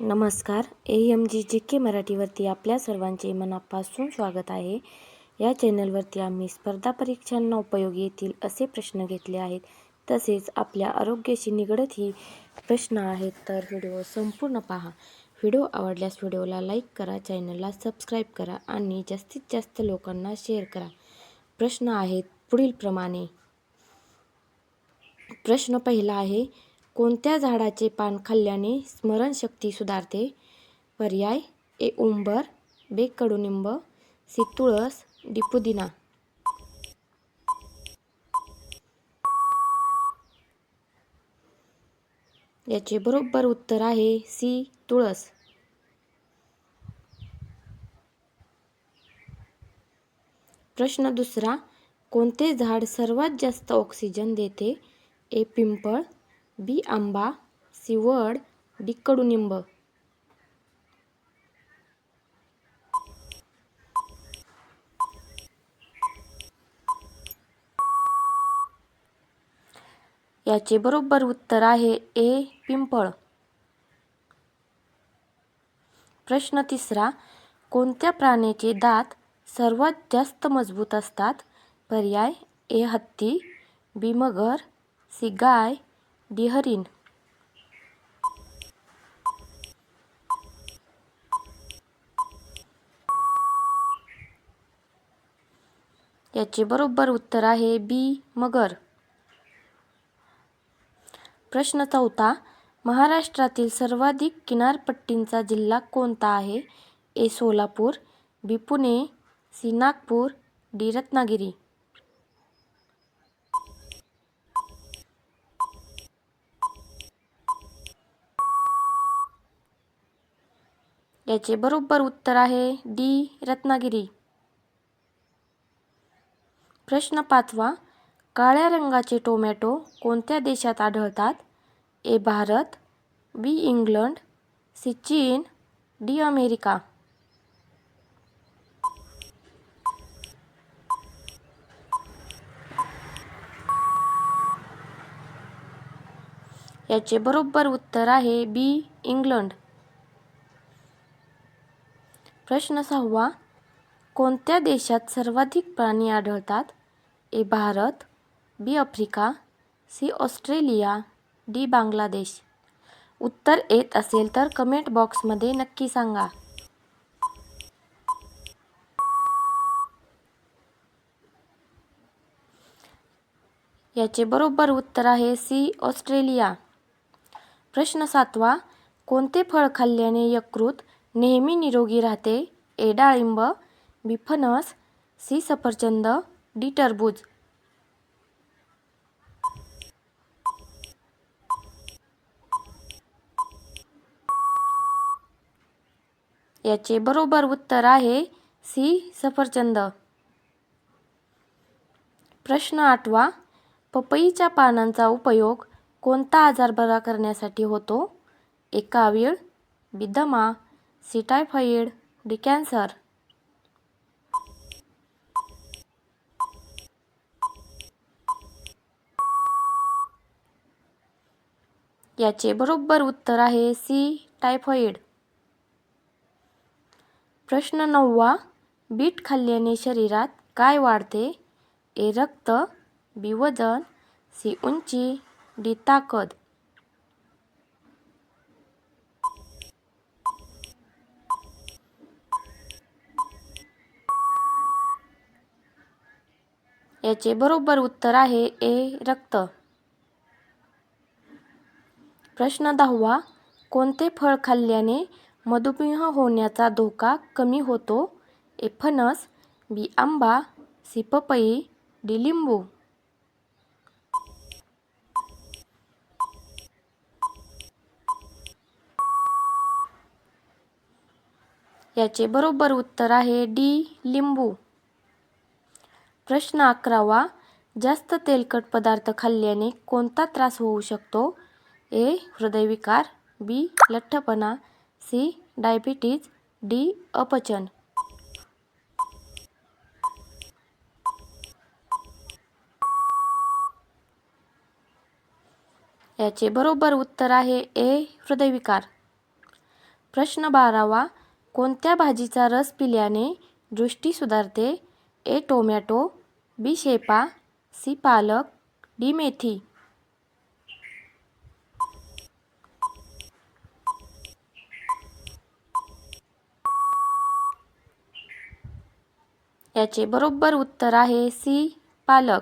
नमस्कार. AMG मराठीवरती आपल्या सर्वांचे मनापासून स्वागत आहे. या चॅनलवरती आम्ही स्पर्धा परीक्षांना उपयोगी येतील असे प्रश्न घेतले आहेत. तसेच आपल्या आरोग्याशी निगडीत ही प्रश्न आहेत. तर व्हिडिओ संपूर्ण पहा. व्हिडिओ आवडल्यास व्हिडिओला लाईक करा, चॅनलला सबस्क्राईब करा आणि जास्तीत जास्त लोकांना शेअर करा. प्रश्न आहेत पुढीलप्रमाणे. प्रश्न पहिला आहे, कोणत्या झाडाचे पान खाल्ल्याने स्मरणशक्ती सुधारते? पर्याय ए उंबर, बी कडुनिंब, सी तुळस, डी पुदिना. याचे बरोबर उत्तर आहे सी तुळस. प्रश्न दुसरा, कोणते झाड सर्वात जास्त ऑक्सिजन देते? ए पिंपळ, बी आंबा, सी वड, डी कडुनिंब. याचे बरोबर उत्तर आहे ए पिंपळ. प्रश्न तिसरा, कोणत्या प्राण्याचे दात सर्वात जास्त मजबूत असतात? पर्याय ए हत्ती, बी मगर, सी गाय, डी हरिण. याचे बरोबर उत्तर आहे बी मगर. प्रश्न चौथा, महाराष्ट्रातील सर्वाधिक किनारपट्टींचा जिल्हा कोणता आहे? ए सोलापूर, बी पुणे, सी नागपूर, डी रत्नागिरी. याचे बरोबर उत्तर आहे डी रत्नागिरी. प्रश्न पाचवा, काळ्या रंगाचे टोमॅटो कोणत्या देशात आढळतात? A Bharat, B England, C चीन, डी अमेरिका. याचे बरोबर उत्तर आहे बी इंग्लंड. प्रश्न सहावा, कोणत्या देशात सर्वाधिक प्राणी आढळतात? A Bharat, B Africa, C Australia, D Bangladesh. उत्तर येत असेल तर कमेंट बॉक्समध्ये नक्की सांगा. याचे बरोबर उत्तर आहे सी ऑस्ट्रेलिया. प्रश्न सातवा, कोणते फळ खाल्ल्याने यकृत नेहमी निरोगी राहते? ए डाळिंब, बी फणस, सी सफरचंद, डी टरबूज. याचे बरोबर उत्तर आहे सी सफरचंद. प्रश्न आठवा, पपईच्या पानांचा उपयोग कोणता आजार बरा करण्यासाठी होतो? ए कावीळ, बी दमा, सी टायफॉइड, डी कॅन्सर. याचे बरोबर उत्तर आहे सी टायफॉइड. प्रश्न नववा, बीट खाल्ल्याने शरीरात काय वाढते? ए रक्त, बी वजन, सी उंची, डी ताकद. याचे बरोबर उत्तर आहे ए रक्त. प्रश्न दहावा, कोणते फळ खाल्ल्याने मधुमेह होण्याचा धोका कमी होतो? ए फणस, बी आंबा, सी पपई, डी लिंबू. याचे बरोबर उत्तर आहे डी लिंबू. प्रश्न 11वा, जास्त तेलकट पदार्थ खाल्ल्याने कोणता त्रास होऊ शकतो? ए हृदयविकार, बी लठ्ठपणा, सी डायबिटीज, डी अपचन. याचे बरोबर उत्तर आहे ए हृदयविकार. प्रश्न 12वा. कोणत्या भाजीचा रस पिल्याने दृष्टी सुधारते? ए. टोमॅटो, बी. शेपा, सी. पालक, डी. मेथी. याचे बरोबर उत्तर आहे सी. पालक.